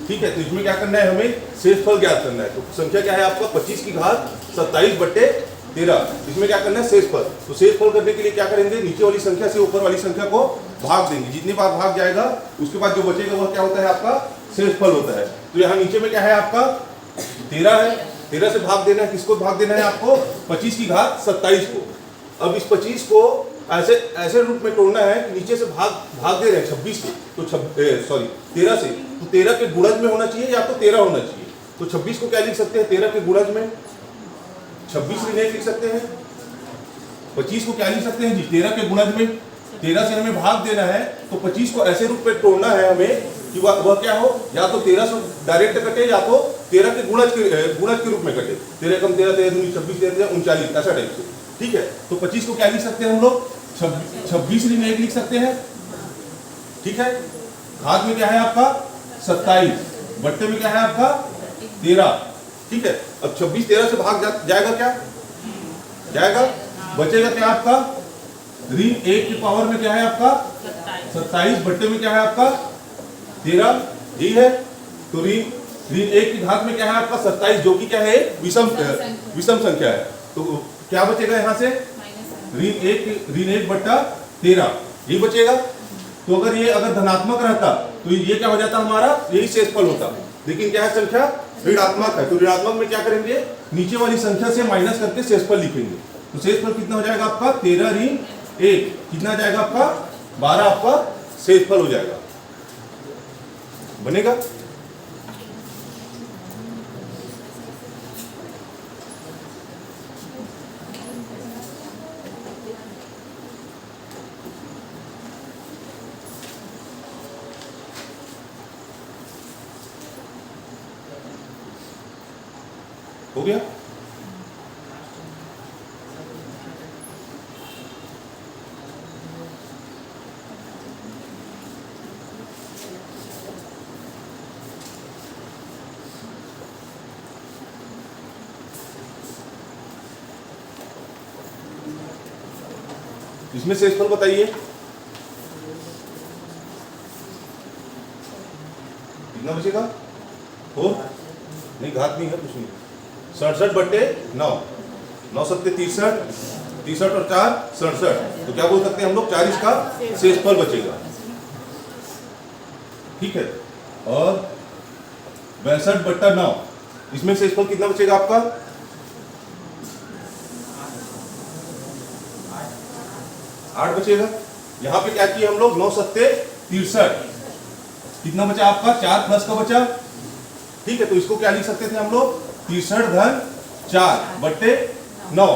ठीक है, तो इसमें क्या करना है, हमें शेषफल ज्ञात करना है। तो संख्या क्या है आपका 25 की घात 27/13। इसमें क्या करना है, शेषफल। तो शेषफल करने के लिए क्या करेंगे, नीचे वाली संख्या से ऊपर वाली संख्या को भाग देंगे। जितनी बार भाग जाएगा उसके बाद जो बचेगा वह क्या होता है, आपका शेषफल होता है। तो यहाँ नीचे में क्या है आपका 13 है, 13 से भाग देना है, किसको भाग देना है आपको, 25 की घात 27 को। अब इस 25 को ऐसे रूप में तोड़ना है कि नीचे से भाग दे रहे हैं 26 से, तो 13 से, तो 13 के गुणज में होना चाहिए या तो 13 होना चाहिए। तो 26 को क्या लिख सकते हैं, 13 के गुणज में 26 ऋण लिख सकते हैं। 25 को क्या लिख सकते हैं जी, 13 के गुणज में। 13 से हमें भाग देना है, तो 25 को ऐसे रूप में तोड़ना है हमें कि वह क्या हो, या तो 13 से डायरेक्ट कटे या तो 13 के गुणज के रूप में कटे। 13 कम 13, 13 दूनी 26, 13 39, ऐसा टाइप से। ठीक है, तो 25 को क्या लिख सकते हैं हम लोग, 26 ऋण 1 लिख सकते हैं। ठीक है, घात में क्या है आपका 27, बट्टे में क्या है आपका 13। ठीक है, अब 26 13 से भाग जाएगा, क्या जाएगा, बचेगा क्या आपका ऋण 1 की पावर में क्या है आपका 27, बट्टे में क्या है आपका 13, यही है। तो ऋण 1 की घात में क्या है आपका 27, जो कि क्या है विषम संख्या है। तो क्या बचेगा यहाँ से, ऋण 1/13 यही बचेगा। तो अगर ये धनात्मक रहता तो ये क्या हो जाता हमारा, यही शेषफल होता। लेकिन क्या है, संख्या ऋणात्मक है, तो ऋणात्मक में क्या करेंगे, नीचे वाली संख्या से माइनस करके शेषफल लिखेंगे। तो शेषफल कितना हो जाएगा आपका 13 ऋण 1, कितना जाएगा आपका 12, आपका शेषफल हो जाएगा, बनेगा। हो गया। इसमें शेषफल बताइए कितना बचेगा, हो नहीं, घात नहीं है कुछ नहीं, 67/9, 9 सत्ते 63, 63 और 4 67। तो क्या बोल सकते हैं हम लोग, 40 का शेषफल बचेगा। ठीक है, और 62/9, इसमें शेषफल कितना बचेगा आपका 8 बचेगा। यहाँ पे क्या किया हम लोग, 9 सत्ते 63, कितना बचा आपका 4 प्लस का बचा। ठीक है, तो इसको क्या लिख सकते थे हम लोग, 63 धन 4/9।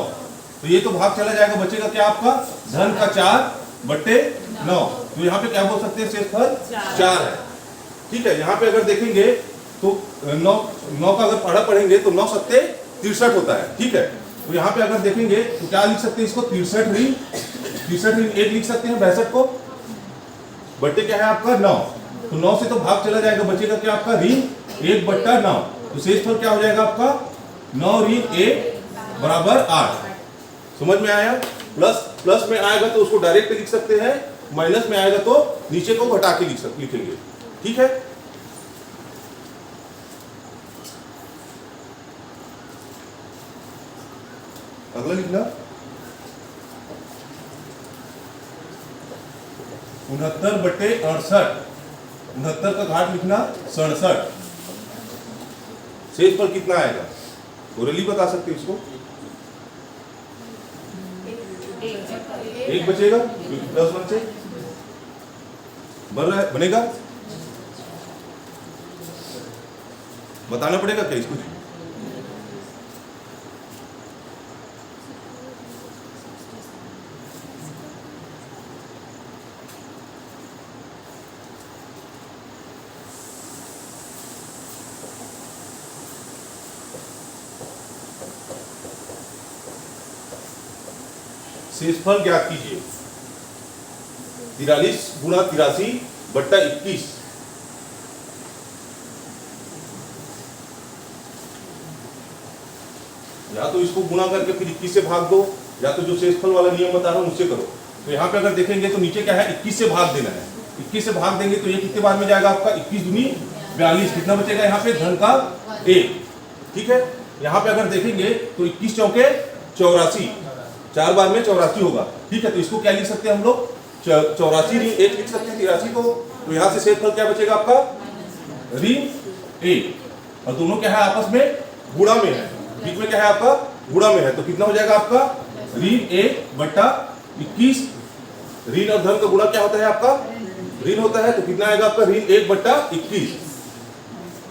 तो ये तो भाग चला जाएगा, बचेगा क्या आपका धन का 4/9। तो यहाँ पे क्या बोल सकते हैं, शेषफल 4 है। ठीक है, यहाँ पे अगर देखेंगे तो 9 का अगर पढ़ा पढ़ेंगे तो 9 सत्ते 63 होता है। ठीक है, तो यहाँ पे अगर देखेंगे तो क्या लिख सकते हैं इसको, 63 ऋण 1 लिख सकते हैं 62 को, बट्टे क्या है आपका 9। तो 9 से तो भाग चला जाएगा, बचेगा क्या आपका ऋण 1/9। तो शेषफल क्या हो जाएगा आपका 9 ऋण 1 बराबर 8। समझ में आया। प्लस में आएगा तो उसको डायरेक्ट लिख सकते हैं, माइनस में आएगा तो नीचे को घटा के लिखेंगे। ठीक है, अगला लिखना 69/68, 69 का घात लिखना 67। शेषफल कितना आएगा, ओरली बता सकते हो इसको, 1 बचेगा +1 से बन रहा है, बनेगा, बताना पड़ेगा क्या इसको। शेषफल ज्ञात कीजिए, 43 गुणा 83/21। या तो इसको गुणा करके फिर 21 से भाग दो, या तो जो शेषफल वाला नियम बता रहा हूं उससे करो। तो यहाँ पे अगर देखेंगे तो नीचे क्या है, 21 से भाग देना है। 21 से भाग देंगे तो ये कितने बार में जाएगा आपका, 21 दूनी 42, कितना बचेगा यहाँ पे धन का 1। ठीक है, यहाँ पे अगर देखेंगे तो 21 चौके 84, 4 बार में 84 होगा। ठीक है, तो इसको क्या लिख सकते हैं हम लोग, 84 ऋण 1 लिख सकते हैं 83 को। तो यहाँ से शेषफल क्या बचेगा आपका ऋण 1, और दोनों क्या है आपस में गुणा में है, बीच में क्या है आपका गुणा में है। तो कितना हो जाएगा आपका ऋण 1/21। ऋण और धन का गुणा क्या होता है आपका ऋण होता है, तो कितना आएगा आपका ऋण 1/21।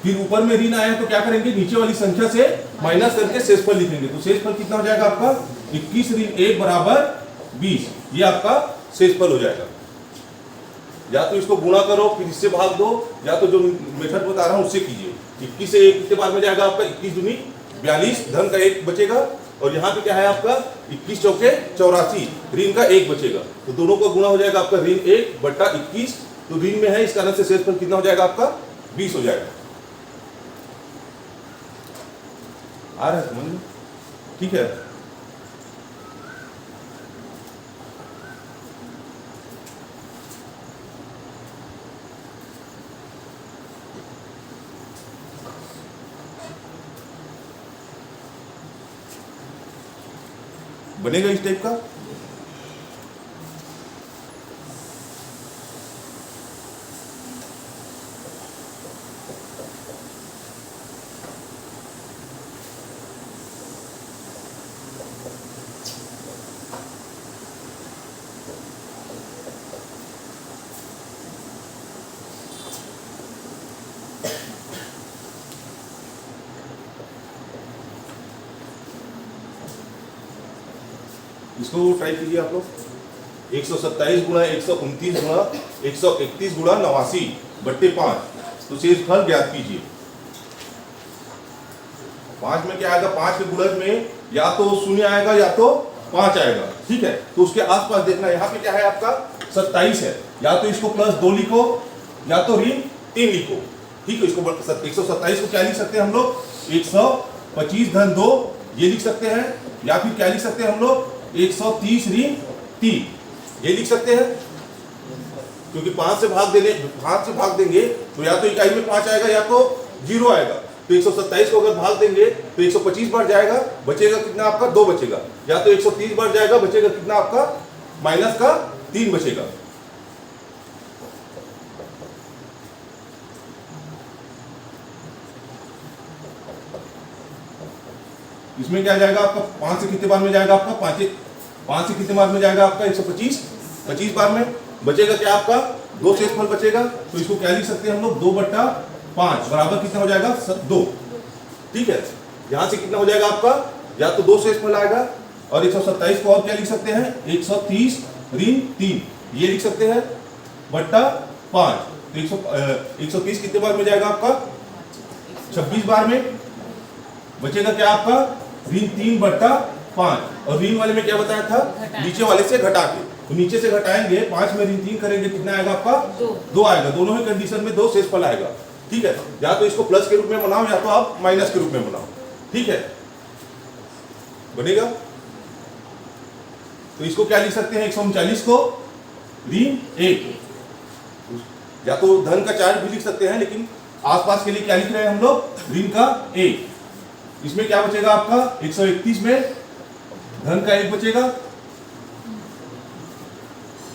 फिर ऊपर में ऋण आया तो क्या करेंगे, नीचे वाली संख्या से माइनस करके शेषफल लिखेंगे। तो शेषफल कितना हो जाएगा आपका 21 ऋण 1 = 20। ये आपका शेषफल हो जाएगा। या तो इसको गुणा करो फिर इससे भाग दो, या तो जो मेथड बता रहा हूं उससे कीजिए। 21 से 1 कितने बार में जाएगा आपका 21 दूनी 42, धन का 1 बचेगा, और यहाँ पे क्या है आपका 21 चौके 84, ऋण का 1 बचेगा। तो दोनों का गुणा हो जाएगा आपका ऋण 1/21। तो ऋण में है, इस कारण से शेषफल कितना हो जाएगा आपका 20 हो जाएगा। आ रहा है समझ में? ठीक है, बनेगा इस टाइप का। इसको ट्राई कीजिए आप लोग। 127 गुणा 129 गुणा 131 गुणा 89/5। तो शेषफल ज्ञात कीजिए। 5 में क्या आएगा, 5 के गुणज में या तो 0 आएगा या तो 5 आएगा। ठीक है, तो उसके आसपास देखना, यहाँ पे क्या है आपका 27 है, या तो इसको +2 लिखो या तो ऋण 3 लिखो। ठीक है, इसको 127 को क्या लिख सकते हैं हम लोग 125 धन 2 ये लिख सकते हैं, या फिर क्या लिख सकते हैं हम लोग 130 ऋण 3 ये लिख सकते हैं। क्योंकि 5 से भाग देंगे तो या तो इकाई में 5 आएगा या तो 0 आएगा। तो 127 को अगर भाग देंगे तो 125 बार जाएगा, बचेगा कितना आपका 2 बचेगा, या तो 130 बार जाएगा, बचेगा कितना आपका -3 बचेगा। इसमें क्या जाएगा आपका 5 से कितने बार में जाएगा आपका 5 से कितने बार में जाएगा आपका 125 बार में, बचेगा क्या आपका 2 शेषफल बचेगा। तो इसको क्या लिख सकते हैं हम लोग 2/5 बराबर कितना हो जाएगा 2। ठीक है, यहां से कितना हो जाएगा आपका, या तो 2 शेषफल आएगा, और 127 को और क्या लिख सकते हैं 130 ऋण 3 ये लिख सकते हैं /5। तो 130 कितने बार में जाएगा आपका 26 बार में, बचेगा क्या आपका ऋण 3/5। और ऋण वाले में क्या बताया था, नीचे वाले से घटा के, तो नीचे से घटाएंगे 5 में ऋण 3 करेंगे, कितना आएगा आपका 2 आएगा। दोनों ही कंडीशन में 2 शेषफल आएगा। ठीक है, या तो इसको प्लस के रूप में बनाओ या तो आप माइनस के रूप में बनाओ। ठीक है, बनेगा। तो इसको क्या लिख सकते हैं 139 को ऋण 1, या तो धन का 4 भी लिख सकते हैं, लेकिन आसपास के लिए क्या लिख रहे हैं हम लोग ऋण का 1। इसमें क्या बचेगा आपका 131 में धन का 1 बचेगा,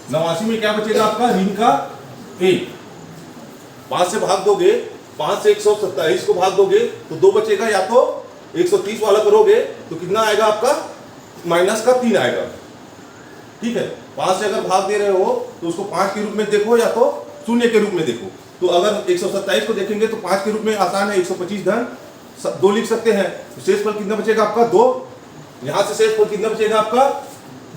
89 में क्या बचेगा आपका ऋण का 1। 5 से भाग दोगे, 5 से 127 को भाग दोगे तो 2 बचेगा, या तो 130 वाला करोगे तो कितना आएगा आपका -3 आएगा। ठीक है, 5 से अगर भाग दे रहे हो तो उसको 5 के रूप में देखो या तो 0 के रूप में देखो। तो अगर 127 को देखेंगे तो 5 के रूप में आसान है, 125 धन 2 लिख सकते हैं। तो शेषफल कितना बचेगा आपका 2। यहां से शेषफल कितना बचेगा आपका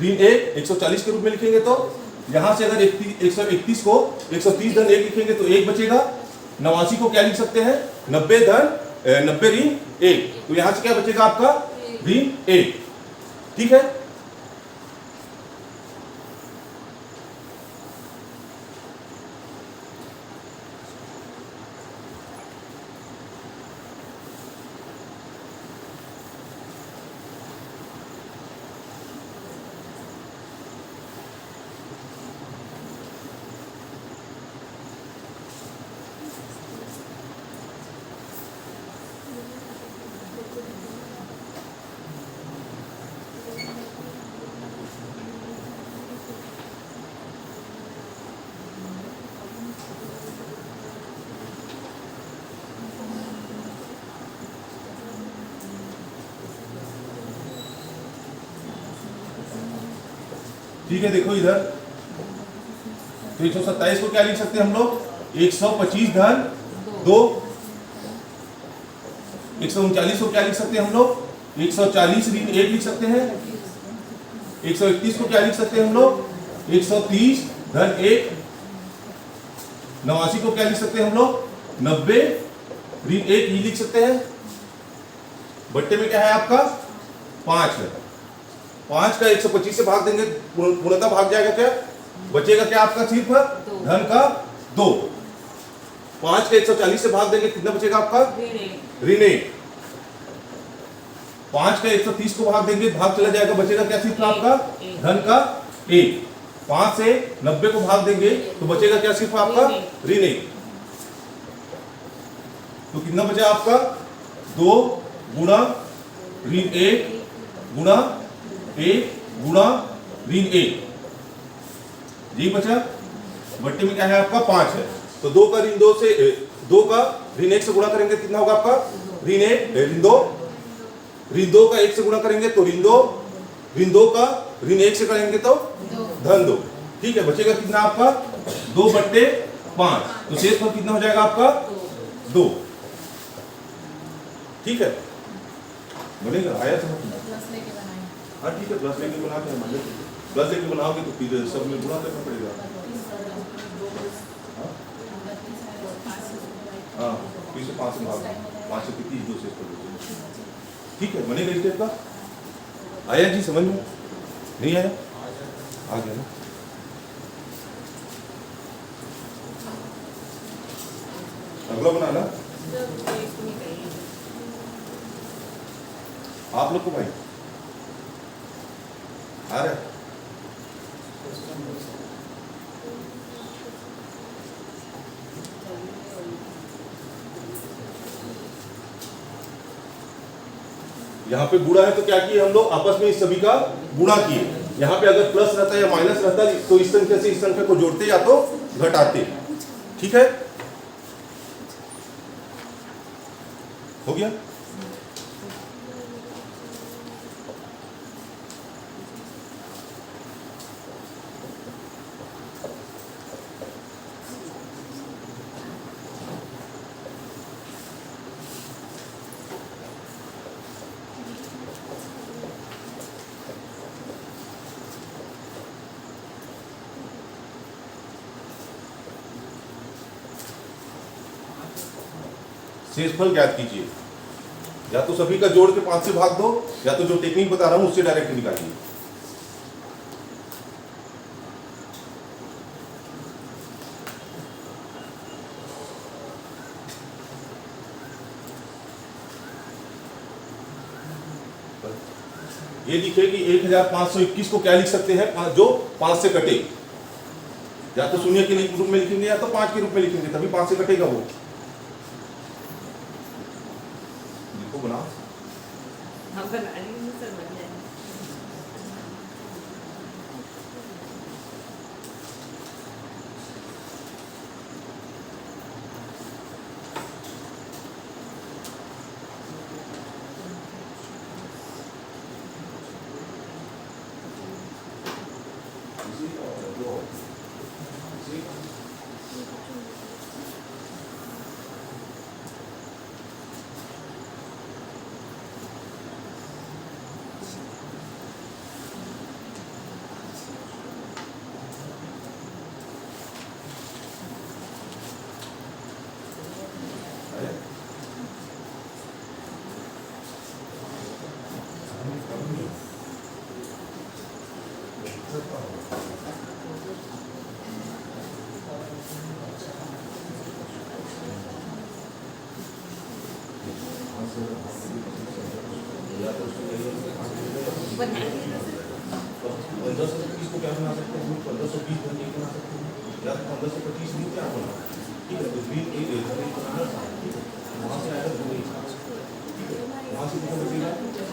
ऋण 1 140 के रूप में लिखेंगे, तो यहां से अगर 131 को 130 धन 1 लिखेंगे तो 1 बचेगा। 89 को क्या लिख सकते हैं 90 ऋण 1, तो यहां से क्या बचेगा आपका ऋण 1। ठीक है, ठीक है, देखो इधर तो 127 को क्या लिख सकते हैं हम लोग, 125 धन 2। 139 को क्या लिख सकते हैं हम लोग, 140 ऋण 1 लिख सकते हैं। 131 को क्या लिख सकते हैं हम लोग, 130 धन 1। 89 को क्या लिख सकते हैं हम लोग, 90 ऋण 1 ही लिख सकते हैं। बट्टे में क्या है आपका 5 है। 5 का 125 से भाग देंगे, पूर्णतः भाग जाएगा, क्या बचेगा, क्या आपका सिर्फ धन का 2। 5 का 140 से भाग देंगे, कितना बचेगा आपका ऋण 1। 5 का 130 को भाग देंगे, भाग चला जाएगा, बचेगा क्या सिर्फ आपका धन का 1। 5 से 90 को भाग देंगे तो बचेगा क्या सिर्फ आपका ऋण 1। तो कितना बचा आपका 2 गुणा ऋण 1 गुणा 1 गुणा ऋण 1, यही बचा। बट्टे में क्या है आपका 5 है, तो 2 का ऋण 2 से 2 का ऋण 1 से गुणा करेंगे, कितना होगा आपका ऋण 1 ऋण 2। ऋण 2 का 1 से गुणा करेंगे तो ऋण 2। ऋण 2 का ऋण 1 से करेंगे तो धन 2। ठीक है, बचेगा कितना आपका 2/5। तो शेषफल कितना हो जाएगा आपका 2। ठीक है, बनेगा, आया समझ में? हाँ ठीक है, प्लस लेके बना के मान लो, प्लस लेके बनाओगे तो फिर सब में गुणा करना पड़ेगा। हाँ, फिर से 5 से भाग, 5 से 30, 2 से। ठीक है, बनेगा इस टाइप का। आया जी समझ में? नहीं आया? आ गया ना? अगला बनाना आप लोग को भाई आ रहा है। यहाँ पे गुणा है तो क्या किए हम लोग, आपस में इस सभी का गुणा किए। यहाँ पे अगर प्लस रहता या माइनस रहता तो इस संख्या से इस संख्या को जोड़ते या तो घटाते। ठीक है, हो गया। शेषफल ज्ञात कीजिए, या तो सभी का जोड़ के 5 से भाग दो, या तो जो टेक्निक बता रहा हूं उससे डायरेक्ट निकालिए। ये लिखे कि 1521 को क्या लिख सकते हैं, जो 5 से कटे, या तो शून्य के रूप में लिखेंगे या तो 5 के रूप में लिखेंगे, तभी 5 से कटेगा वो। बनाओ, हम बना लेंगे सर, बन जाएगा। इसको क्या बना सकते हैं, 1520 बना सकते हैं, या 1525 भी क्या बना। ठीक है, तो बनाना था। वहाँ से आएगा 2, ठीक है, वहाँ से कितना बचेगा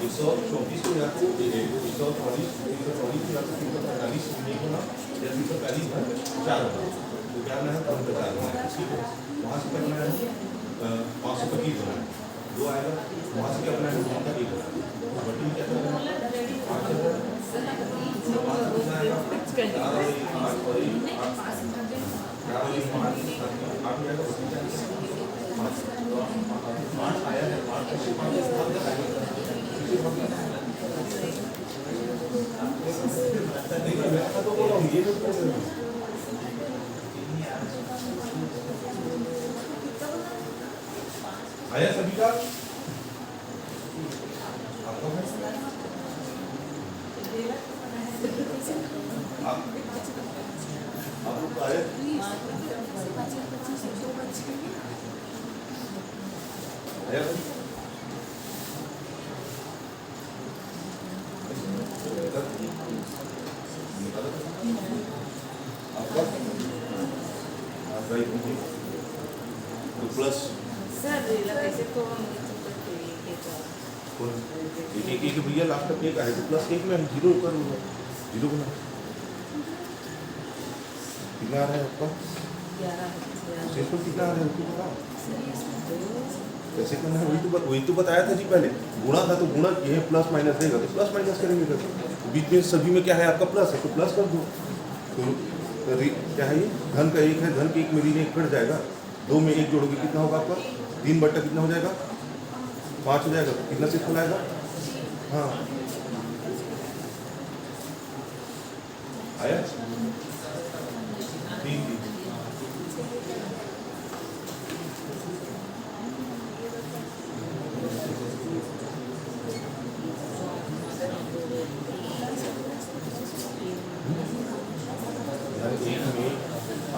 134 को, या तो 144 को, या तो 345 होना, या 345 है 4 होना। तो क्या बनाना है, 4 बनाना है। ठीक है, वहाँ से क्या बनाना है, 525 बनाना है, 2 आएगा। वहाँ से क्या बनाना है, 1 बनाना है। बटी क्या करना है, 5 आएगा। पाँच कर दिया। आया सभी का प्लस सर कैसे तो एक भैया लास्ट तक एक आए तो प्लस एक में हम जीरो कर जीरो बना कितना आ रहा है आपका 11 शेषफल कितना आ रहा है उसको बताओ कैसे करना है वही तो बताया था जी पहले गुणा था तो गुणा ये प्लस माइनस देगा तो प्लस माइनस करेंगे तो बीच में सभी में क्या है आपका प्लस है तो प्लस कर दो तो क्या है ये धन का एक है धन के एक में ऋण एक कट जाएगा दो में एक जोड़ोगे कितना होगा आपका 3 बट्टा कितना हो जाएगा 5 हो जाएगा कितना शेषफल आएगा हाँ आया 3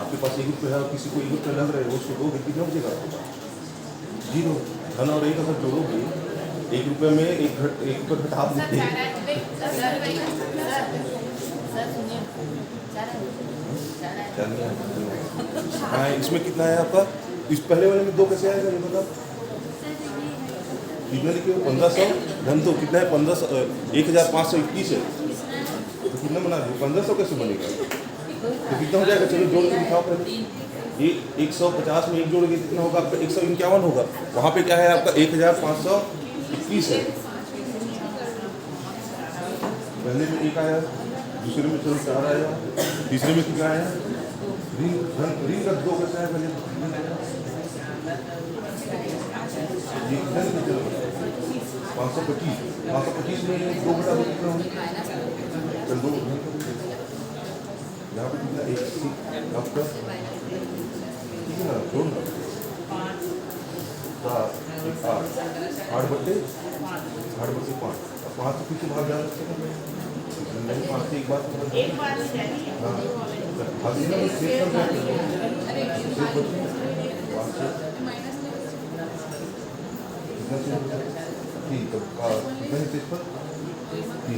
आपके पास एक रुपये है और किसी को एक रुपये लग रहे हो उसको दो कितना बचेगा आपके पास जीरो धन और एक अगर जोड़ोगे एक रुपये में एक रुपये घटा देते हाँ इसमें कितना है आपका इस पहले वाले में 2 कैसे आएगा ये बताओ कितना लिखे 1500 धन तो कितना है 1521 है तो कितना बना दो 1500 कैसे बनेगा तो कितना हो जाएगा चलो जोड़ के दिखाओ पहले ये 150 में एक जोड़ोगे कितना होगा आपका 151 होगा वहाँ पे क्या है आपका 1521 है पहले में एक आया दूसरे में चलो 4 आया तीसरे में कितना आया रिंग का 2 कैसे आया पहले 525 में 2 बटा 2 कितना होगा चल 2 यहाँ पे कितना एक आपका ठीक है ना जोड़ ना 8 बट्टे 5 5 से पीछे भाग जाना नहीं 5 से एक बार हाँ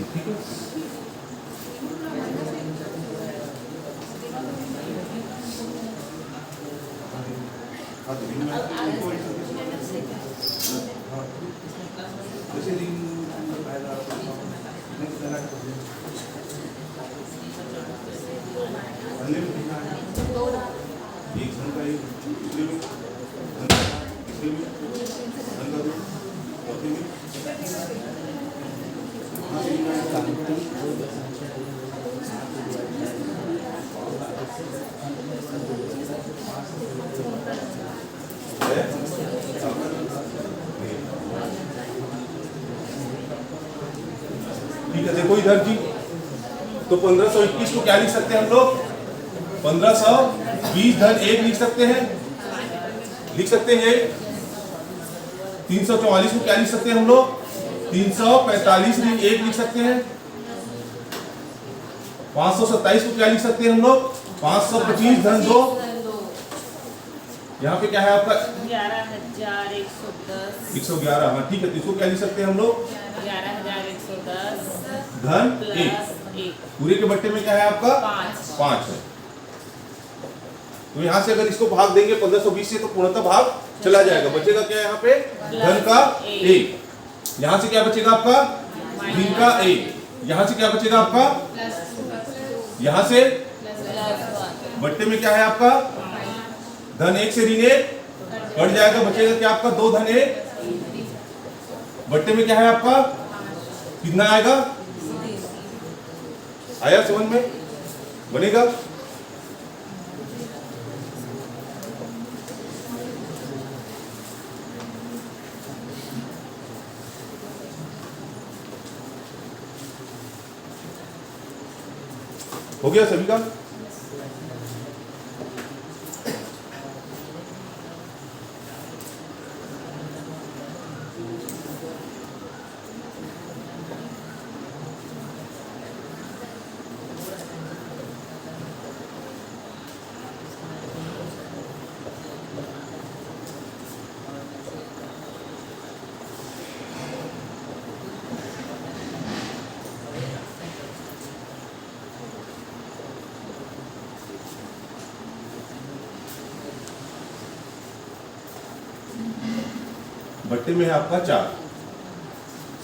ठीक है हाँ तो एक धन का एक दूसरे में तीसरे में धन का 2 चौथे में ठीक है देखो इधर जी तो 1521 को क्या लिख सकते हैं हम लोग 1520 धन 1 लिख सकते हैं 344 को क्या लिख सकते हैं हम लोग 345 ऋण 1 लिख सकते हैं 527 को क्या लिख सकते हैं हम लोग 525 धन 2 यहाँ पे क्या है आपका 111 हाँ ठीक है तो इसको क्या लिख सकते हैं हम लोग 11,110 धन 1 पूरे के बट्टे में क्या है आपका 5 है तो यहाँ से अगर इसको भाग देंगे 1520 से तो पूर्णतः भाग चला जाएगा बचेगा क्या यहाँ पे धन का 1 यहाँ से क्या बचेगा आपका ऋण का 1 यहाँ से क्या बचेगा आपका यहाँ से बट्टे में क्या है आपका धन 1 से ऋण 1 कट जाएगा बचेगा क्या आपका 2 धन 1 बट्टे में क्या है आपका कितना आएगा आया समझ में बनेगा। हो गया सभी का? बट्टे में है आपका 4,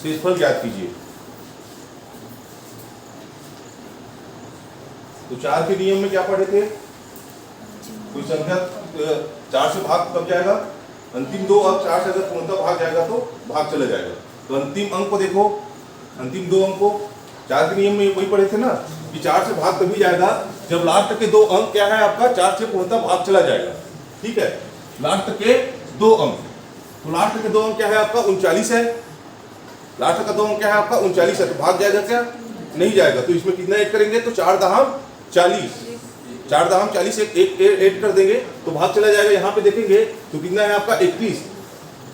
शेषफल ज्ञात कीजिए। तो 4 के नियम में क्या पढ़े थे? कोई संख्या 4 से भाग कब जाएगा? अंतिम 2 अंक 4 से अगर पूर्णतः भाग जाएगा तो भाग चला जाएगा। तो अंतिम अंक को देखो, अंतिम 2 अंक को 4 के नियम में वही पढ़े थे ना कि 4 से भाग तभी जाएगा जब लास्ट के 2 अंक क्या है आपका 4 से पूर्णतः भाग चला जाएगा। ठीक है, लास्ट के 2 अंक, तो लास्ट के 2 अंक क्या है आपका 39 है। लास्ट का 2 अंक क्या है आपका 39 है, तो भाग जाएगा क्या? नहीं जाएगा। तो इसमें कितना ऐड करेंगे? तो 4 दाम 40, 4 दाम 40 एक ऐड कर देंगे तो भाग चला जाएगा। यहाँ पे देखेंगे तो कितना है आपका 31,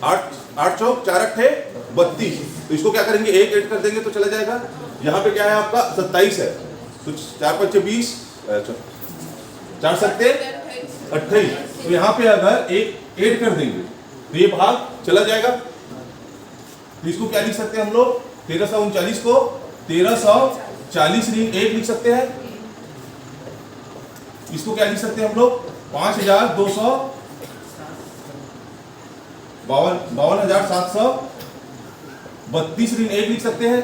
8 चौक 4 अट्ठे 32, तो इसको क्या करेंगे? 1 ऐड कर देंगे तो चला जाएगा। यहाँ पे क्या है आपका 27 है, तो 4 5 20, 4 सत्ते 28, तो यहाँ पे अगर 1 ऐड कर देंगे तो ये भाग चला जाएगा। तो इसको क्या लिख सकते हैं हम लोग? 1339 को 1340 ऋण 1 लिख सकते हैं। इसको क्या लिख सकते हैं हम लोग? 52,732 ऋण 1 लिख सकते हैं।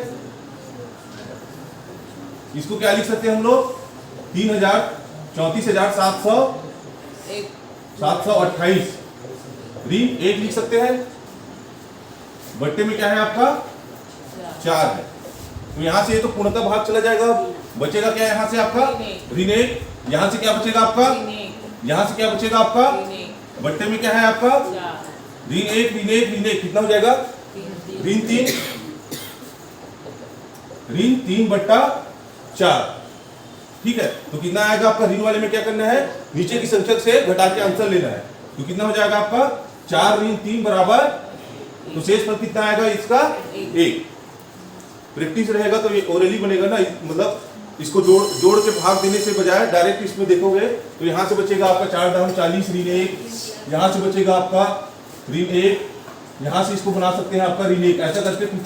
इसको क्या लिख सकते हैं हम लोग? 34,728 ऋण 1 लिख सकते हैं। बट्टे में क्या है आपका 4 है, तो यहां से तो पूर्णतः भाग चला जाएगा। बचेगा क्या यहां से आपका? ऋण 1। यहां से क्या बचेगा आपका? यहां से क्या बचेगा आपका? बट्टे में क्या है आपका? ऋण 1 ऋण 1 ऋण 1, कितना हो जाएगा? ऋण 3, ऋण 3 बट्टा 4। ठीक है, तो कितना आएगा आपका? ऋण वाले में क्या करना है? नीचे की संख्या से घटा के आंसर लेना है। तो कितना हो जाएगा आपका? 4 ऋण 3 बराबर, तो शेषफल कितना आएगा इसका? 1। प्रैक्टिस रहेगा तो ये ओरली बनेगा ना, मतलब इसको जोड़ के भाग देने से बजाय डायरेक्ट इसमें देखोगे तो यहाँ से बचेगा आपका 4 दाम 40 ऋण 1, यहाँ से बचेगा आपका ऋण 1, यहाँ से इसको बना सकते हैं आपका ऋण 1, ऐसा करके फिर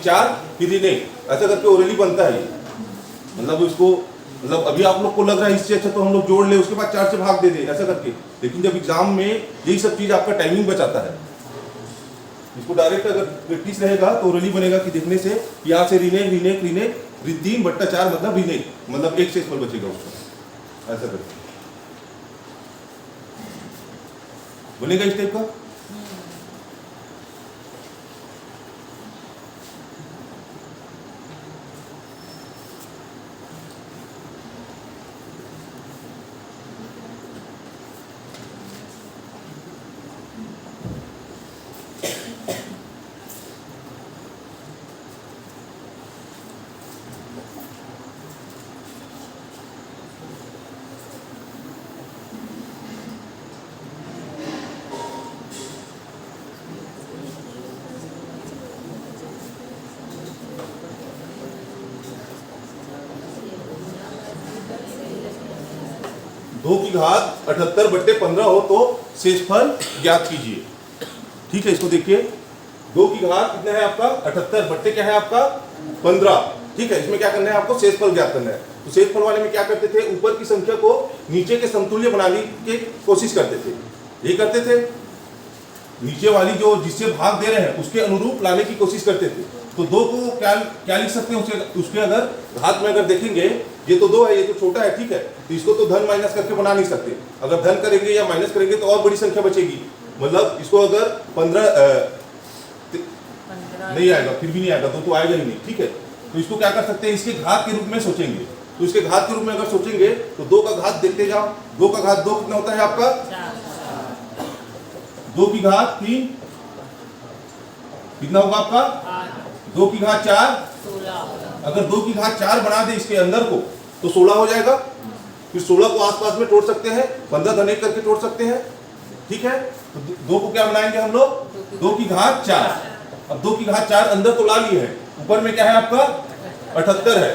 4 फिर ऋण 1, ऐसा करके ओरली बनता है। मतलब इसको मतलब अभी आप लोग को लग रहा है इससे अच्छा तो हम लोग जोड़ ले उसके बाद 4 से भाग दे दे ऐसा करके, लेकिन जब एग्जाम में यही सब चीज आपका टाइमिंग बचाता है। इसको डायरेक्ट अगर प्रैक्टिस रहेगा तो ओरली बनेगा कि देखने से यहाँ से ऋण 1 ऋण 1 ऋण 1 ऋण 3 बट्टा 4 मतलब ऋण 1, मतलब 1 शेषफल बचेगा उसका, ऐसा करके बनेगा इस टाइप का। दो की घात 78 बट्टे 15 हो तो शेषफल ज्ञात कीजिए। ठीक है, इसको देखिए, 2 की घात कितना है आपका 78 बट्टे क्या है आपका 15। ठीक है, इसमें क्या करना है आपको? शेषफल ज्ञात करना है। तो शेषफल वाले में क्या करते थे? ऊपर की संख्या को नीचे के समतुल्य बनाने की कोशिश करते थे। ये करते थे, नीचे वाली जो जिससे भाग दे रहे हैं उसके अनुरूप लाने की कोशिश करते थे। तो 2 को क्या लिख सकते हैं? उसके अगर घात में अगर देखेंगे ये तो 2 है, ये तो छोटा है, ठीक है, तो इसको तो धन माइनस करके बना नहीं सकते। अगर धन करेंगे या माइनस करेंगे तो और बड़ी संख्या बचेगी। मतलब इसको अगर 15 नहीं आएगा, फिर भी नहीं आएगा, 2 तो आएगा ही नहीं। ठीक है, तो इसको क्या कर सकते हैं? इसके घात के रूप में सोचेंगे। तो इसके घात के रूप में अगर सोचेंगे तो 2 का घात देखते जाओ, 2 का घात 2 कितना होता है आपका, 2 की घात 3 कितना होगा आपका, 2 की घात 4, 16 अगर 2 की घात 4 बना दे इसके अंदर को तो 16 हो जाएगा। फिर 16 को आसपास में तोड़ सकते हैं, 15 धन 1 करके तोड़ सकते हैं, ठीक है। तो 2 को क्या बनाएंगे हम लोग, 2 की घात 4। अब 2 की घात 4 अंदर तो ला लिए है, ऊपर में क्या है आपका 78 है,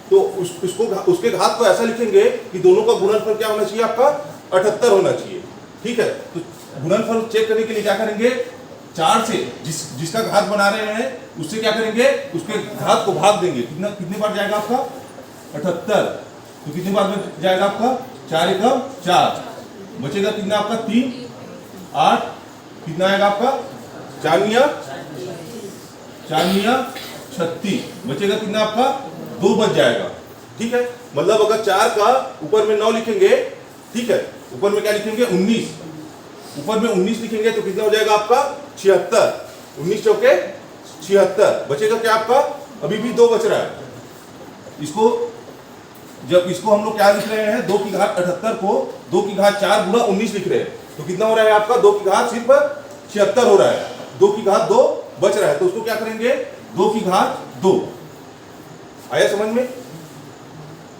तो उसको उसके घात को ऐसा लिखेंगे कि दोनों का गुणनफल क्या होना चाहिए आपका 78 होना चाहिए, ठीक है। तो गुणनफल चेक करने के लिए क्या करेंगे, 4 से जिसका घात बना रहे हैं उससे क्या करेंगे, उसके घात को भाग देंगे, कितने बार जाएगा आपका 78, तो कितने बार में जाएगा आपका 4 एकम 4, बचेगा कितना आपका 3 8, कितना आएगा आपका 4 निया 36, बचेगा कितना आपका 2 बच जाएगा, ठीक है। मतलब अगर 4 का ऊपर में 9 लिखेंगे, ठीक है, ऊपर में क्या लिखेंगे 19, ऊपर में 19 लिखेंगे तो कितना हो जाएगा आपका 76, 19 चौके 76, बचेगा क्या आपका, अभी भी 2 बच रहा है। इसको जब इसको हम लोग क्या लिख रहे हैं, 2 की घात 78 को 2 की घात 4 गुणा 19 लिख रहे हैं, तो कितना हो रहा है आपका 2 की घात सिर्फ 76 हो रहा है, 2 की घात 2 बच रहा है, तो उसको क्या करेंगे 2 की घात 2, आया समझ में।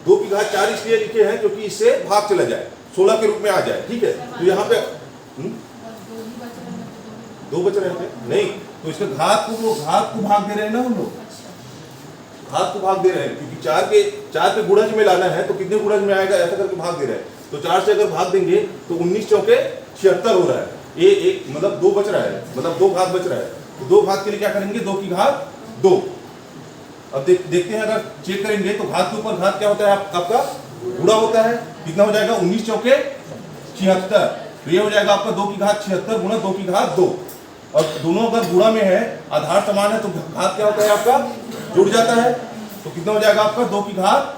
2 की घात 4 इसलिए लिखे हैं क्योंकि इससे भाग चला जाए, 16 के रूप में आ जाए, ठीक है। तो यहाँ पे 2 बच रहे थे नहीं, तो इसके घात को भाग दे रहे हैं ना हम लोग, घात को भाग दे रहे हैं, क्योंकि 4 के गुणज में लाना है, तो कितने गुणज में आएगा ऐसा करके भाग दे रहे हैं, तो 4 से अगर भाग देंगे तो 19 चौके 76 हो रहा है, ये एक मतलब 2 बच रहा है, मतलब 2 घात बच रहा है, तो 2 घात के लिए क्या करेंगे 2 की घात 2। अब देखते हैं, अगर चेक करेंगे तो घात के ऊपर घात क्या होता है आपका गुणा होता है, कितना हो जाएगा 19 चौके 76, तो ये हो जाएगा आपका 2 की घात 76 गुणा 2 की घात 2, और दोनों अगर गुणा में है, आधार समान है, तो घात क्या होता है आपका जुड़ जाता है, तो कितना हो जाएगा आपका 2 की घात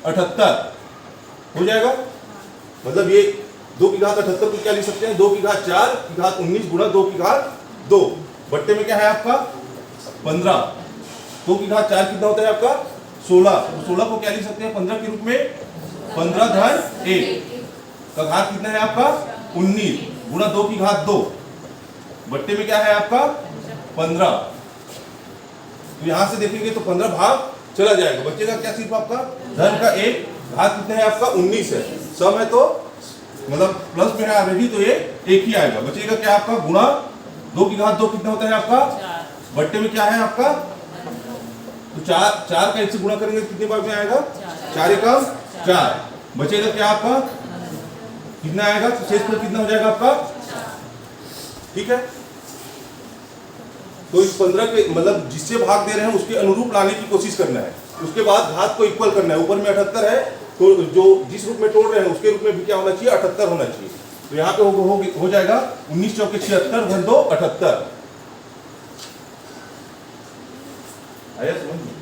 78 हो जाएगा। मतलब ये 2 की घात 78 को क्या लिख सकते हैं, 2 की घात 4 की घात 19 गुणा 2 की घात 2, बट्टे में क्या है आपका 15, 2 की घात 4 कितना होता है आपका 16, तो 16 को क्या लिख सकते हैं 15 के रूप में, 15 धन 1 का घात कितना है आपका 19 गुणा 2 की घात 2, बट्टे में क्या है आपका 15, तो यहां से देखेंगे तो 15 भाग चला जाएगा, बचेगा क्या सिर्फ आपका धन का 1, घात कितना है आपका 19 है, सम है तो मतलब प्लस में है ऑलरेडी, तो ये 1 ही आएगा, बचेगा क्या आपका गुणा 2 की घात 2 कितना होता है आपका, बट्टे में क्या है आपका, तो 4 का 1 से गुणा करेंगे कितने बार में आएगा 4 एकम 4, बचेगा क्या आपका कितना आएगा, तो शेषफल कितना हो जाएगा आपका, ठीक है। तो इस 15 के मतलब जिससे भाग दे रहे हैं उसके अनुरूप लाने की कोशिश करना है, उसके बाद घात को इक्वल करना है, ऊपर में 78 है तो जो जिस रूप में तोड़ रहे हैं उसके रूप में भी क्या होना चाहिए 78 होना चाहिए, तो यहाँ पे हो जाएगा 19 चौके 76 धन 2 78, आया समझ में।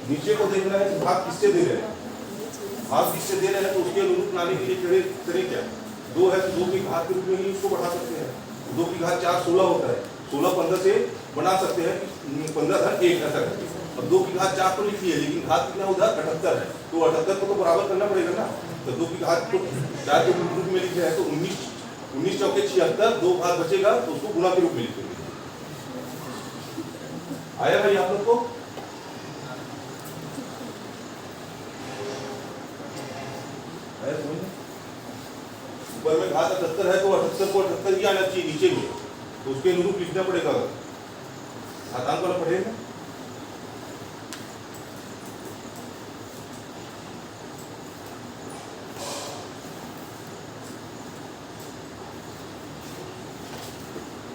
नीचे को देखना है कि भाग किससे दे रहे हैं, भाग किससे दे रहे हैं, तो उसके अनुरूप लाने के लिए करें क्या, 2 है तो 2 की घात के रूप में ही उसको बढ़ा सकते हैं, 2 की घात 4 16 होता है, 16 15 से बना सकते हैं 15 धन 1 ऐसा करके, अब 2 की घात 4 तो लिखी है, लेकिन घात कितना उधर 78 है, तो 78 को तो बराबर करना पड़ेगा ना, तो 2 की घात को 4 के रूप में लिखे हैं, तो 19 चौके 76, 2 घात बचेगा तो उसको गुणा के रूप में लिखेंगे। आया भाई आप लोग को, ऊपर में घात 78 है तो 78 को 78 ही आना चाहिए नीचे में, तो उसके अनुरूप लिखना पड़ेगा, घातांक वाला पढ़ेगा।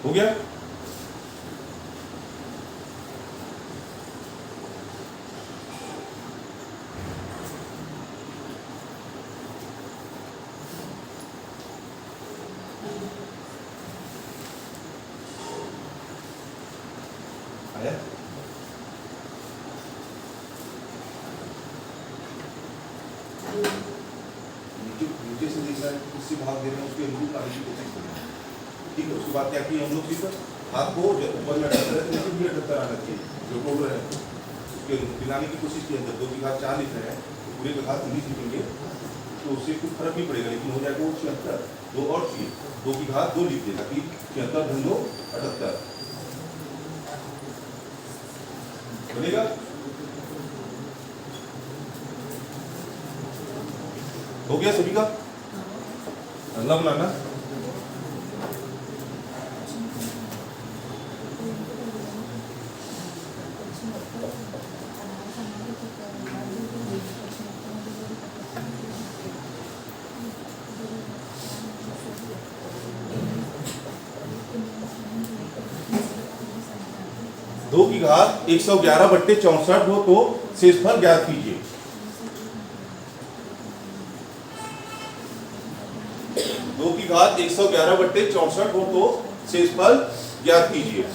हो गया, आया नीचे से दिख रहा है किससे भाग दे रहे हैं उसके अनुरूप लाने की कोशिश करें, ठीक है। उसके बाद क्या किए हम लोग सिर्फ हाथ को ऊपर में 78 है तो नीचे भी 78 आना चाहिए जो बोल रहे हैं, पिलाने की कोशिश की अंदर 2 की घात 4 लिख रहे हैं तो पूरे का घात 19 लिखेंगे तो उससे कुछ फर्क नहीं पड़ेगा, लेकिन हो जाएगा वो 76। 2 और चाहिए, 2 की घात 2 लिख देगा कि 76 × 2 78 बनेगा। हो गया सभी का? अगला बनाना दो की घात 111/64 हो तो शेषफल ज्ञात कीजिए। 2 की घात 111/64 हो तो शेषफल ज्ञात कीजिए।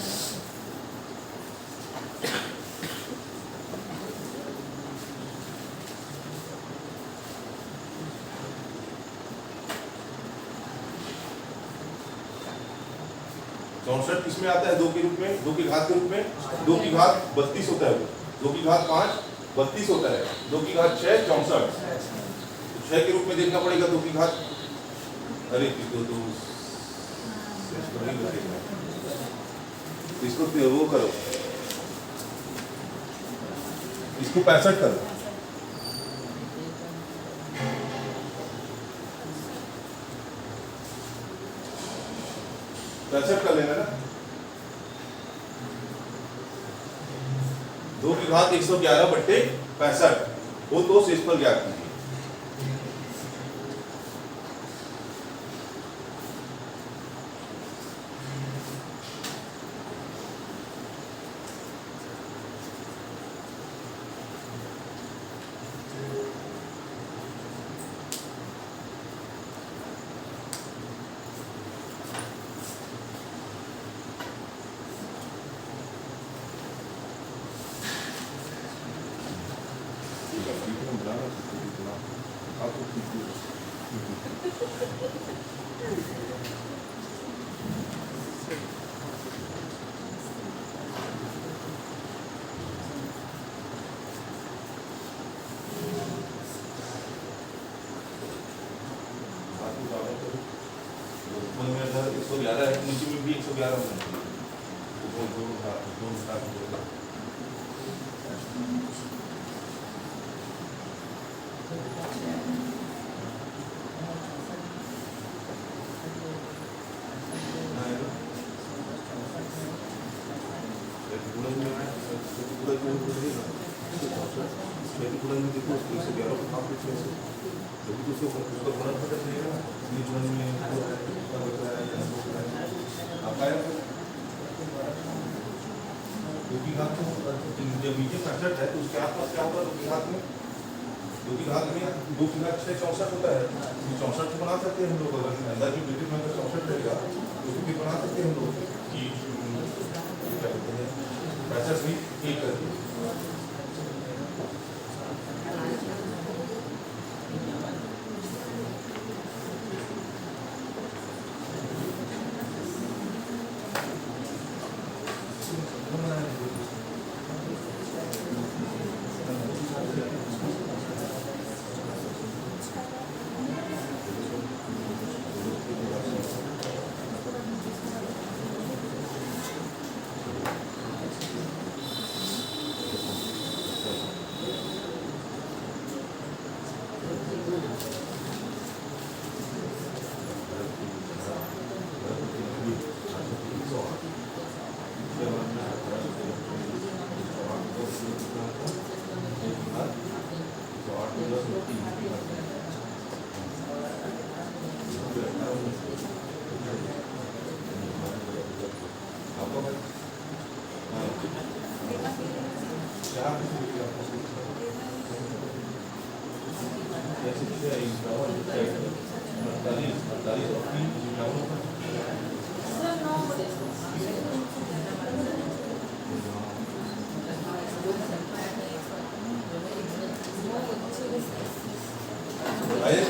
चौसठ किसमें आता है? 2 के रूप में, 2 की घात के रूप में। 2 की घात 32 होता है, 2 की घात 5 32 होता है, 2 की घात 6 64। तो 6 के रूप में देखना पड़ेगा 2 की घात, अरे इसको वो करो, इसको 65 करो। कर लेना ना। 2 की घात 111/65 हो तो शेषफल ज्ञात कीजिए। ऊपर में अगर 111 है, नीचे में भी 111 होना चाहिए। जब नीचे 65 है तो उसके आसपास क्या होगा? 2 की घात में 2 की घात 6 64 होता है, 64 तो बना सकते हैं हम लोग। अगर अंदर की ब्रिटिश में 64 रहेगा तो उसको भी बना सकते हैं हम लोग कि क्या कहते हैं 65 भी एक करके।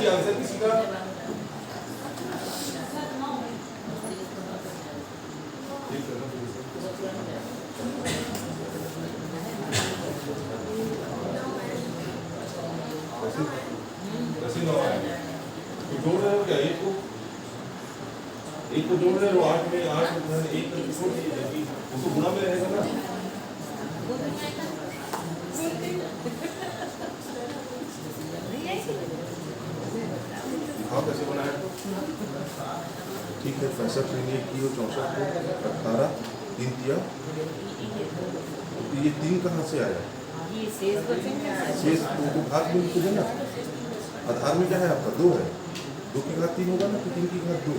आंसर किसी का बोल रहे हो 8 में 8 1 करके छोड़ दीजिए, उसको गुणा में रहेगा ना। हाँ कैसे बनाया? ठीक है 65 लेंगे की हो 64 को 18 3 दिया, ये 3 कहाँ से आया? ये शेष बचेंगे सर। शेष तो घात में लिखोगे ना, आधार में क्या है आपका 2 है, 2 की घात 3 होगा ना, तो 3 की घात 2।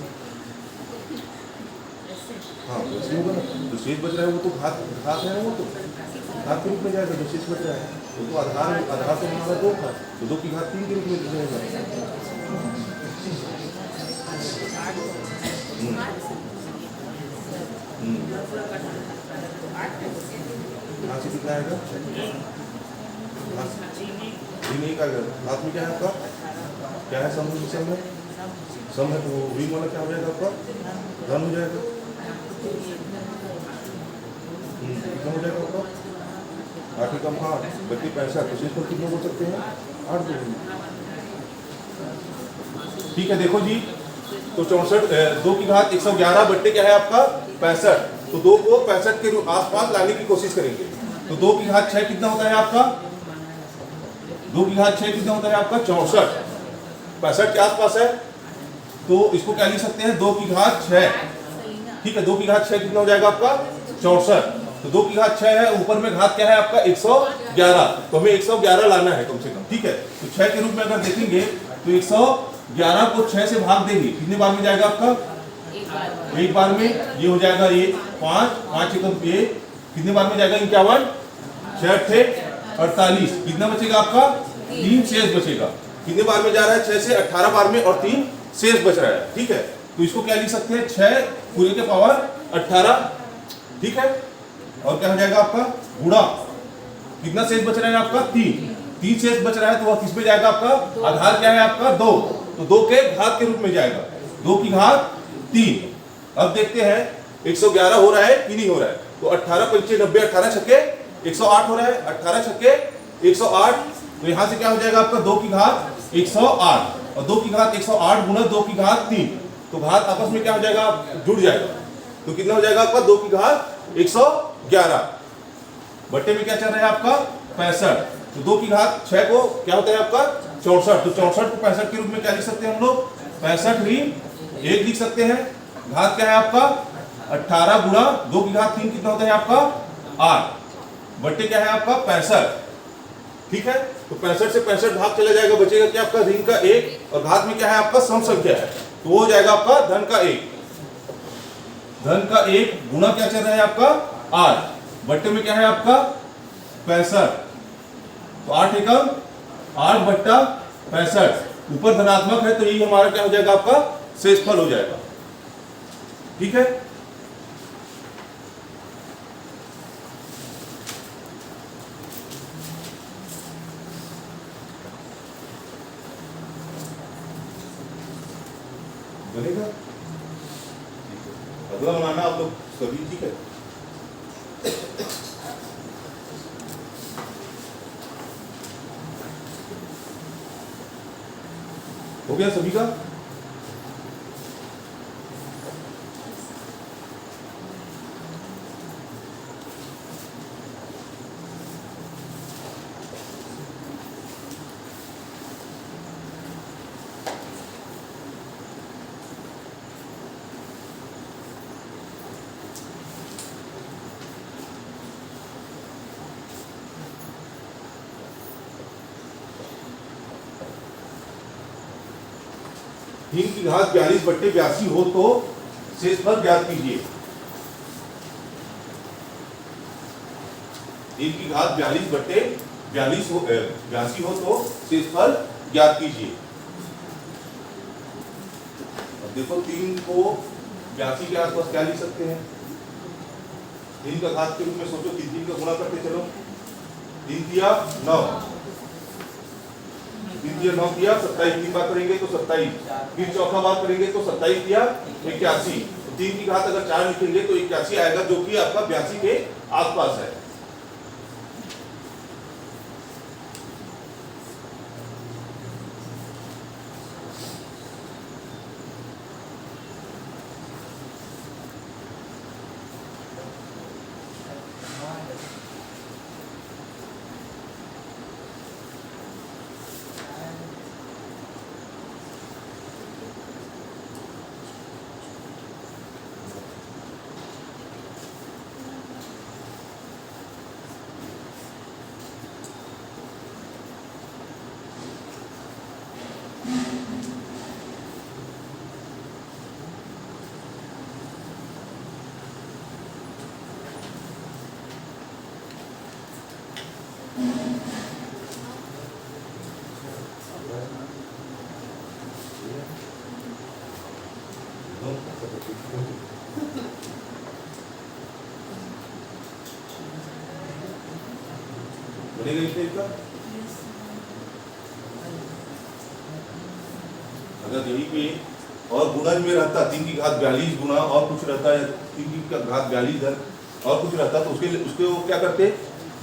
हाँ वैसे होगा ना, जो शेष बच रहा है वो तो घात घात है, वो तो घात के रूप में जाएगा, जो शेष बच रहा है वो तो आधार से हमारा 2 था, तो 2 की घात 3 के रूप में जाएगा। कहाँ से कितना आएगा? नहीं का हाथ में क्या है आपका? क्या है सम में? सम है तो ऋण वाला क्या हो जाएगा आपका? धन हो जाएगा। कितना हो जाएगा आपका? 8 कम 8 बल्कि 65, तो शेष पर कितने बोल सकते हैं? 8 बोलेंगे। ठीक है देखो जी, तो 64 2 की घात 111 बट्टे क्या है आपका 65, तो 2 को 65 के आसपास लाने की कोशिश करेंगे। तो 2 की घात 6 कितना होता है आपका? 2 की घात 6 कितना होता है आपका 64, 65 के आसपास है, तो इसको क्या लिख सकते हैं 2 की घात 6। ठीक है 2 की घात 6 कितना हो जाएगा आपका 64, तो 2 की घात 6 है, ऊपर में घात क्या है आपका 111, तो हमें 111 लाना है कम से कम। ठीक है तो 6 के रूप में अगर देखेंगे तो 111 को 6 से भाग देंगे, कितने बार में जाएगा आपका? एक बार में। ये हो जाएगा ये 5 5 एकम ये कितने बार में जाएगा 51, 6 48, कितना बचेगा आपका 3 शेष बचेगा। कितने बार में जा रहा है 6 से 18 बार में और 3 शेष बच रहा है। ठीक है तो इसको क्या लिख सकते हैं 6 पूरे के पावर 18। ठीक है और क्या हो जाएगा आपका गुणा, कितना शेष बच रहा है आपका 3 शेष बच रहा है, तो वह किस में जाएगा आपका? आधार क्या है आपका 2, तो 2 के घात के रूप में जाएगा, 2 की घात 3। अब देखते हैं 111 हो रहा है कि नहीं हो रहा है, तो 18 पंचे 90, 18 छक्के 108 हो रहा है, 18 छक्के 108, तो यहाँ से क्या हो जाएगा आपका 2 की घात 108 और 2 की घात 108 गुना 2 की घात 3, तो घात आपस में क्या हो जाएगा जुड़ जाएगा, तो कितना हो जाएगा आपका 2 की घात 111 बट्टे में क्या चल रहा है आपका 65, तो 2 की घात 6 को क्या होता है आपका 64, तो 64 को 65 के रूप में क्या लिख सकते हैं हम लोग 65 ऋण 1 लिख सकते हैं। घात क्या है आपका 18 गुणा 2 की घात 3 कितना होता है आपका 8 बट्टे क्या है आपका 65। ठीक है तो 65 से 65 भाग चला जाएगा, बचेगा क्या आपका ऋण का 1 और घात में क्या है आपका सम संख्या है, तो वो हो जाएगा आपका धन का 1। धन का 1 गुणा क्या चल रहा है आपका 8 बट्टे में क्या है आपका 65, तो 8 एकम 8 बट्टा 65, ऊपर धनात्मक है तो यही हमारा क्या हो जाएगा आपका शेषफल हो जाएगा। ठीक है बनेगा। अगला बनाना आप लोग सभी। ठीक है हो गया सभी का? तीन की घात 42 बट्टे 82 हो तो शेषफल ज्ञात कीजिए। 3 की घात 42 बट्टे 82 हो तो शेषफल ज्ञात कीजिए। अब देखो 3 को 82 के आसपास क्या लिख सकते हैं? 3 का घात के रूप में सोचो, 3 का गुणा करते चलो, 3 दिया 9, 3 दिया 9 दिया 27, 3 बार करेंगे तो 27, फिर चौथा बार करेंगे तो 27 दिया 81, तो 3 की घात अगर 4 लिखेंगे तो 81 आएगा, जो कि आपका 82 के आसपास है। बनेगा इस टाइप का। अगर यहीं पे और गुणज में रहता 3 की घात 42 गुना और कुछ रहता है 3 की घात 42 धन और कुछ रहता तो उसके वो क्या करते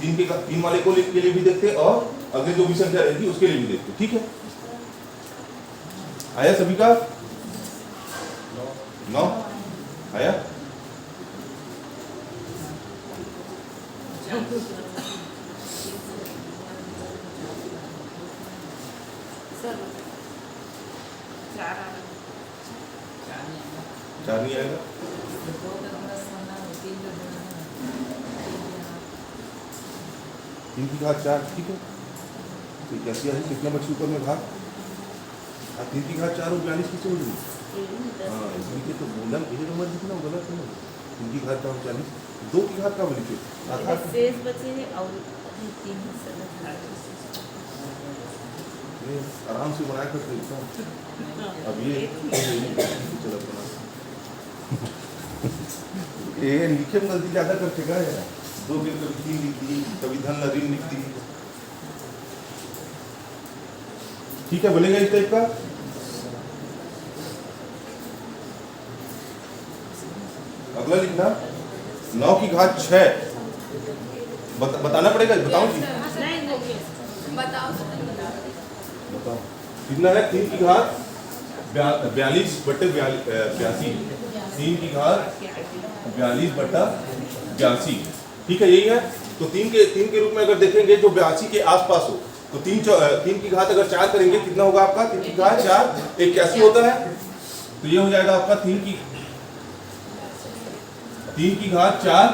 3 वाले को के लिए भी देखते और अगले जो भी संख्या रहेगी उसके लिए भी देखते। ठीक है, आया सभी का 9 आया। सर 4 आ रहा 4 नहीं आएगा। 3 की घात 4 ठीक है। तो कैसे आई कितना बच्चे ऊपर में भाग 3 की घात 4 और 42 किससे हो गई। हाँ इसलिए तो बोला ये नंबर लिखना गलत है। 3 की घात 4 40 2 की घात का लिखे है। शेष बचे हैं और 3 हिस्से आराम से बनाया करते अब ये चलो बना ये लिखे में गलती ज़्यादा करतेगा यार 2 के कभी 3 लिख दी कभी धन ऋण लिख दी। ठीक है बोलेगा इस टाइप का। अगला लिखना 9 की घात 6 बताना पड़ेगा बताओ जी बताओ कितना है 3 की घात 42 बटे 82 3 की घात 42 बटा 82 ठीक है यही है। तो 3 के रूप में अगर देखेंगे जो 82 के आसपास हो तो 3 की घात अगर 4 करेंगे कितना होगा आपका 3 की घात 4 81 होता है। तो ये हो जाएगा आपका 3 की घात 4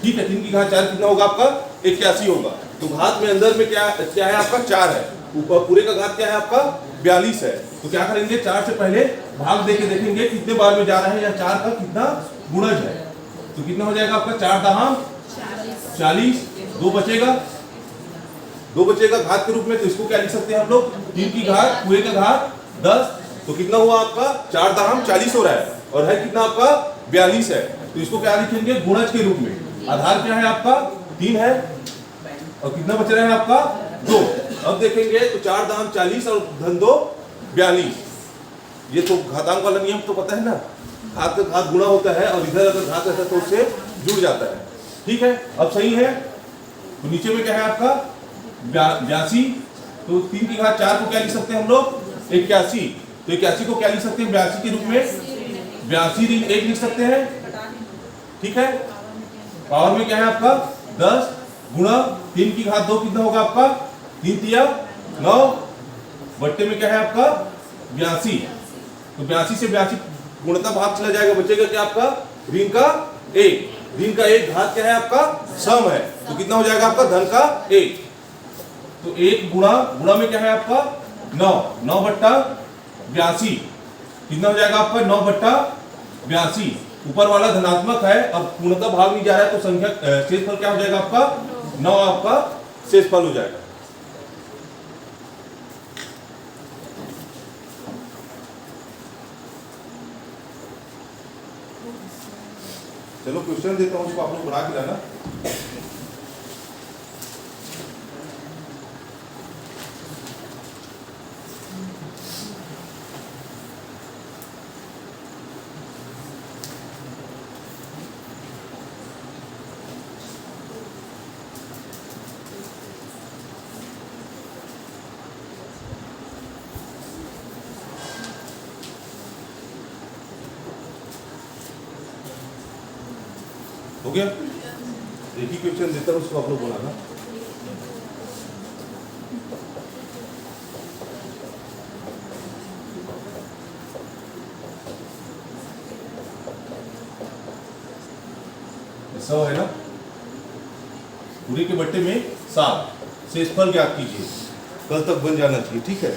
ठीक है। 3 की घात 4 कितना होगा आपका 81 होगा। तो घात में अंदर में क्या है आपका 4 है ऊपर पूरे का घात क्या है आपका 42 है। तो क्या करेंगे 4 से पहले भाग देके देखेंगे कितने बार में जा रहा है या 4 का कितना गुणज है। तो कितना हो जाएगा आपका 4 दहाम 40 2 बचेगा घात के रूप में। तो इसको क्या लिख सकते हैं हम लोग 3 की घात पूरे का घात 10। तो कितना हुआ आपका 4 दहाम 40 हो रहा है और है कितना आपका 42 है। तो इसको क्या लिखेंगे गुणज के रूप में। आधार क्या है आपका 3 है और कितना बच रहा है आपका 2। अब देखेंगे तो 4 दाम 40 और धन 2 42। ये तो घातांक वाला नियम तो पता है ना घात का घात गुणा होता है और इधर अगर घात रहता है तो उससे जुड़ जाता है। ठीक है अब सही है। तो नीचे में क्या है आपका 82। तो 3 की घात 4 को क्या लिख सकते हैं हम लोग 81। तो 81 को क्या लिख सकते हैं 82 के रूप में 82 ऋण 1 लिख सकते हैं। ठीक है पावर में क्या है आपका 10 गुणा 3 की घात 2 कितना होगा आपका 3 तिया 9 बट्टे में क्या है आपका 82। तो 82 से 82 गुणता भाग चला जाएगा बचेगा क्या आपका ऋण का 1। ऋण का 1 घात क्या है आपका सम है। तो कितना हो जाएगा आपका धन का 1। तो 1 गुणा में क्या है आपका 9 बट्टा 82 कितना हो जाएगा आपका 9 बट्टा 82। ऊपर वाला धनात्मक है और पूर्णतः भाग नहीं जा रहा है तो संख्या शेषफल क्या हो जाएगा आपका 9 आपका शेषफल हो जाएगा। चलो क्वेश्चन देता हूं उसको आप लोग बना के लाना। हो गया एक ही क्वेश्चन देता हूं उसको आप लोग बनाना। ऐसा है ना पूरे के बट्टे में 7 शेषफल ज्ञात कीजिए कल तक बन जाना चाहिए। ठीक है